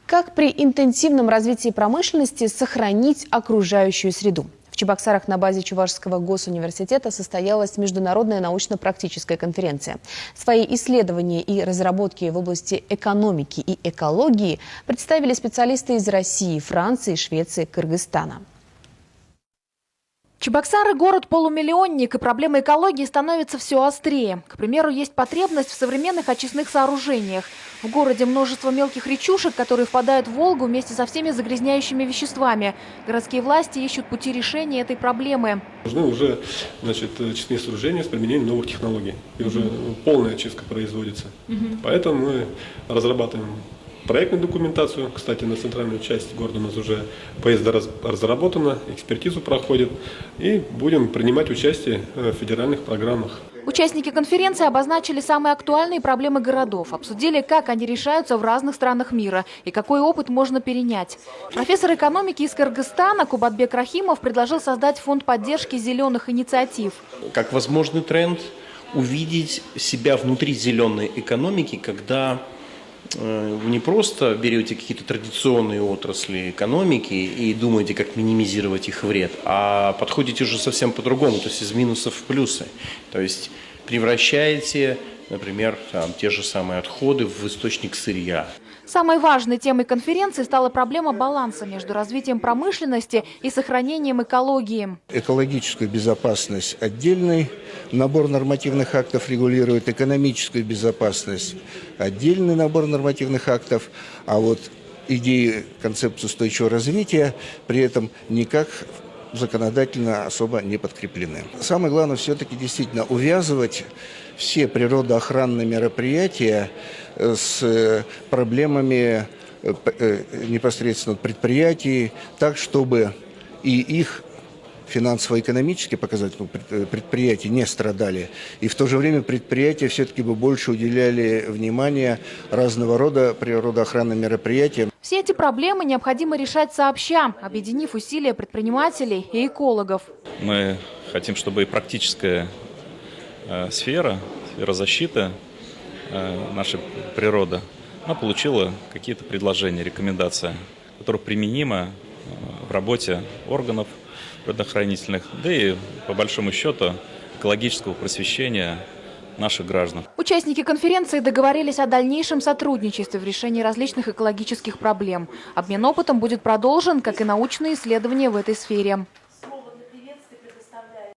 Как при интенсивном развитии промышленности сохранить окружающую среду? В Чебоксарах на базе Чувашского госуниверситета состоялась международная научно-практическая конференция. Свои исследования и разработки в области экономики и экологии представили специалисты из России, Франции, Швеции, Кыргызстана. Чебоксары – город-полумиллионник, и проблема экологии становится все острее. К примеру, есть потребность в современных очистных сооружениях. В городе множество мелких речушек, которые впадают в Волгу вместе со всеми загрязняющими веществами. Городские власти ищут пути решения этой проблемы. Нужны уже очистные сооружения с применением новых технологий. И уже полная очистка производится. Поэтому мы разрабатываем проектную документацию. Кстати, на центральную часть города у нас уже поезда разработана, экспертизу проходит. И будем принимать участие в федеральных программах. Участники конференции обозначили самые актуальные проблемы городов, обсудили, как они решаются в разных странах мира и какой опыт можно перенять. Профессор экономики из Кыргызстана Кубатбек Рахимов предложил создать фонд поддержки зеленых инициатив. Как возможный тренд увидеть себя внутри зеленой экономики, когда вы не просто берете какие-то традиционные отрасли экономики и думаете, как минимизировать их вред, а подходите уже совсем по-другому, то есть из минусов в плюсы. То есть превращаете, например, те же самые отходы в источник сырья. Самой важной темой конференции стала проблема баланса между развитием промышленности и сохранением экологии. Экологическую безопасность отдельный набор нормативных актов регулирует, экономическую безопасность отдельный набор нормативных актов, а вот идеи концепции устойчивого развития при этом никак законодательно особо не подкреплены. Самое главное все-таки действительно увязывать все природоохранные мероприятия с проблемами непосредственно предприятий, так, чтобы и их финансово-экономические показатели предприятия не страдали, и в то же время предприятия все-таки бы больше уделяли внимание разного рода природоохранным мероприятиям. Все эти проблемы необходимо решать сообща, объединив усилия предпринимателей и экологов. Мы хотим, чтобы и практическая сфера защиты нашей природы, она получила какие-то предложения, рекомендации, которые применимы в работе органов природоохранительных, да и по большому счету экологического просвещения наших граждан. Участники конференции договорились о дальнейшем сотрудничестве в решении различных экологических проблем. Обмен опытом будет продолжен, как и научные исследования в этой сфере.